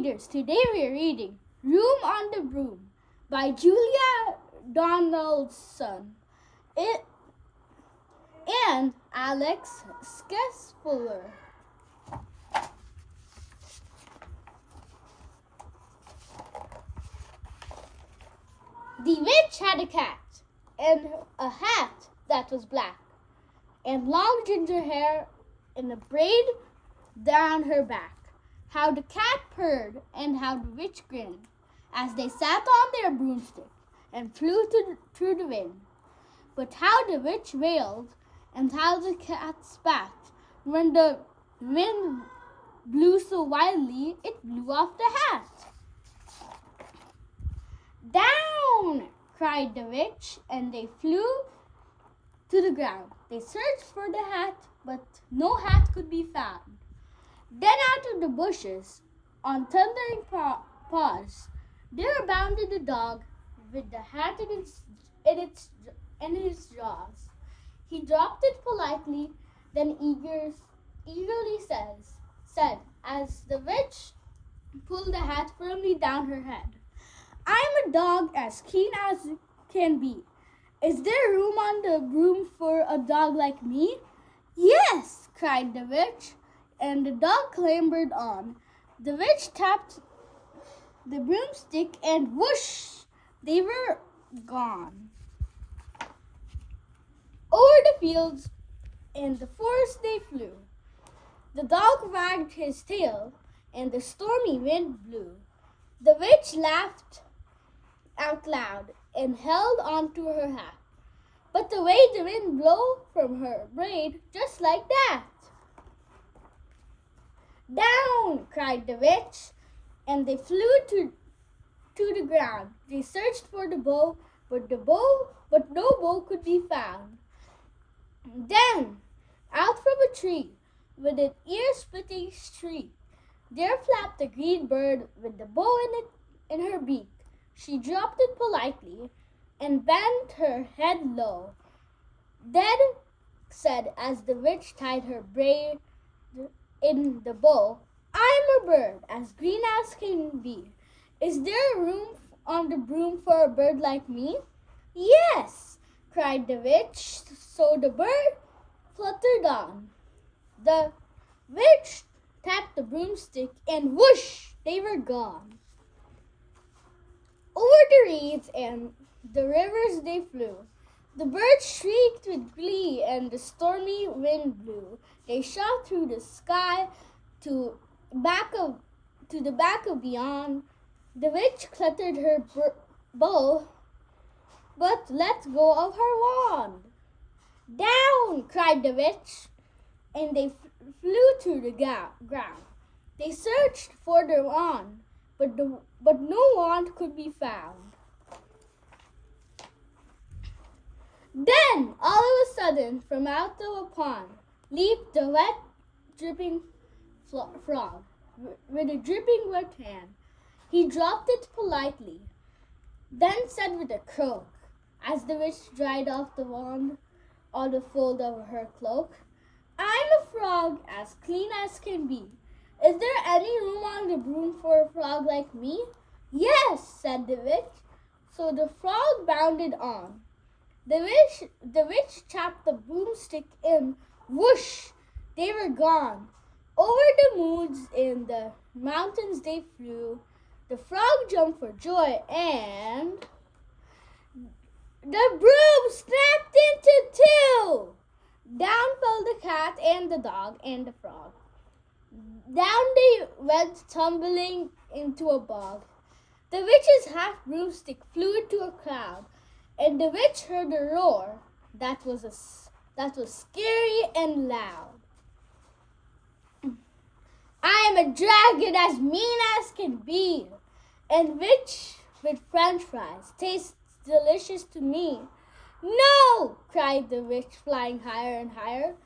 readers, today we are reading Room on the Broom by Julia Donaldson and Alex Skesfuller. The witch had a cat and a hat that was black and long ginger hair in a braid down her back. How the cat purred and how the witch grinned as they sat on their broomstick and flew through the wind. But how the witch wailed and how the cat spat when the wind blew so wildly it blew off the hat. Down! Cried the witch, and they flew to the ground. They searched for the hat, but no hat could be found. Then out of the bushes, on thundering paws, there bounded the dog with the hat in his jaws. He dropped it politely, then eagerly said, as the witch pulled the hat firmly down her head, "I'm a dog as keen as can be. Is there room on the broom for a dog like me?" "Yes," cried the witch, and the dog clambered on. The witch tapped the broomstick and whoosh, they were gone. Over the fields and the forest they flew. The dog wagged his tail and the stormy wind blew. The witch laughed out loud and held on to her hat. But the way the wind blew from her braid just like that. "Down!" cried the witch, and they flew to the ground. They searched for the bow, but no bow could be found. Then, out from a tree, with an ear-splitting shriek, there flapped a green bird with the bow in her beak. She dropped it politely and bent her head low. Then said, as the witch tied her braid in the bow, "I'm a bird as green as can be. Is there room on the broom for a bird like me?" "Yes," cried the witch. So the bird fluttered on. The witch tapped the broomstick and whoosh, they were gone. Over the reeds and the rivers they flew. The birds shrieked with glee and the stormy wind blew. They shot through the sky to the back of beyond. The witch cluttered her bow, but let go of her wand. "Down!" cried the witch, and they flew to the ground. They searched for the wand, but no wand could be found. Then, all of a sudden, from out of a pond, leaped the wet, dripping frog with a dripping wet hand. He dropped it politely, then said with a croak, as the witch dried off the wand on the fold of her cloak, "I'm a frog as clean as can be. Is there any room on the broom for a frog like me?" "Yes," said the witch. So the frog bounded on. The witch tapped the broomstick in. Whoosh! They were gone. Over the moons in the mountains they flew. The frog jumped for joy and the broom snapped into two. Down fell the cat and the dog and the frog. Down they went tumbling into a bog. The witch's half broomstick flew into a cloud, and the witch heard a roar that was scary and loud. "I am a dragon as mean as can be, and which with French fries tastes delicious to me." "No!" cried the witch, flying higher and higher.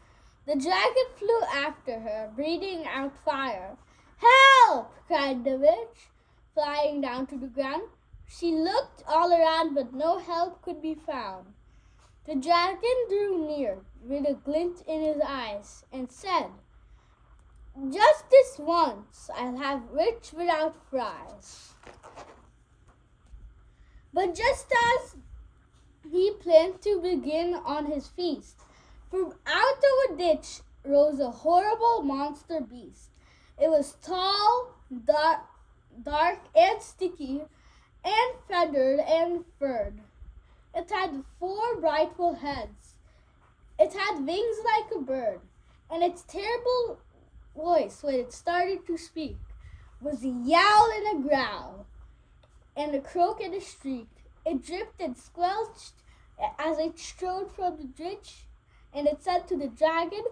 The dragon flew after her, breathing out fire. "Help!" cried the witch, flying down to the ground. She looked all around, but no help could be found. The dragon drew near with a glint in his eyes and said, Just this once, I'll have rich without fries. But just as he planned to begin on his feast, from out of a ditch rose a horrible monster beast. It was tall, dark and sticky, and feathered and furred. It had 4 brightful heads. It had wings like a bird, and its terrible voice, when it started to speak, was a yowl and a growl, and a croak and a shriek. It dripped and squelched as it strode from the ditch, and it said to the dragon,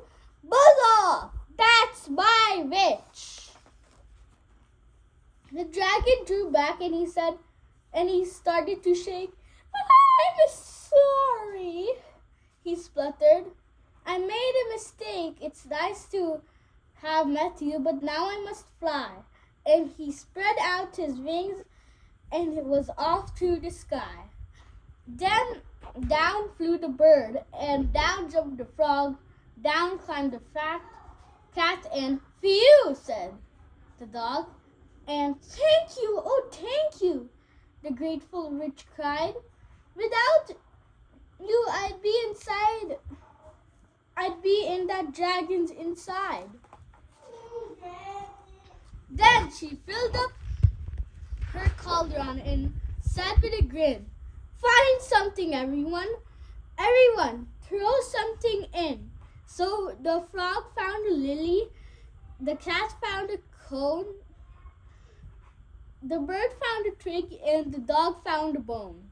"Buzz off! That's my witch!" The dragon drew back and he started to shake. "I'm sorry," he spluttered. "I made a mistake. It's nice to have met you, but now I must fly." And he spread out his wings and was off through the sky. Then down flew the bird, and down jumped the frog, down climbed the fat cat, and "Phew," said the dog. And "Thank you, oh thank you," the grateful witch cried. "Without you, I'd be in that dragon's inside." Then she filled up her cauldron and said with a grin, "Find something, everyone. Everyone, throw something in." So the frog found a lily, the cat found a cone, the bird found a twig, and the dog found a bone.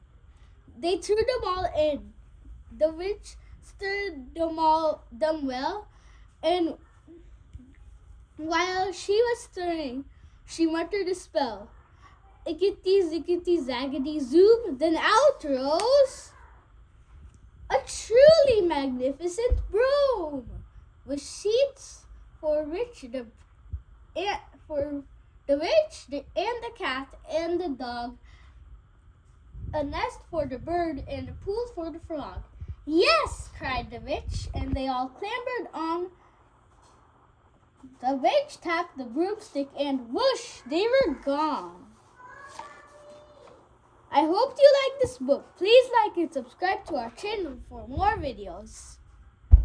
They threw them all in. The witch stirred them well, and while she was stirring, she muttered a spell. Ickety, zickety, zaggedy, zoom, then out rose a truly magnificent broom, with sheets for the witch, and the cat, and the dog, a nest for the bird, and a pool for the frog. "Yes," cried the witch, and they all clambered on. The witch tapped the broomstick, and whoosh, they were gone. I hope you like this book. Please like and subscribe to our channel for more videos.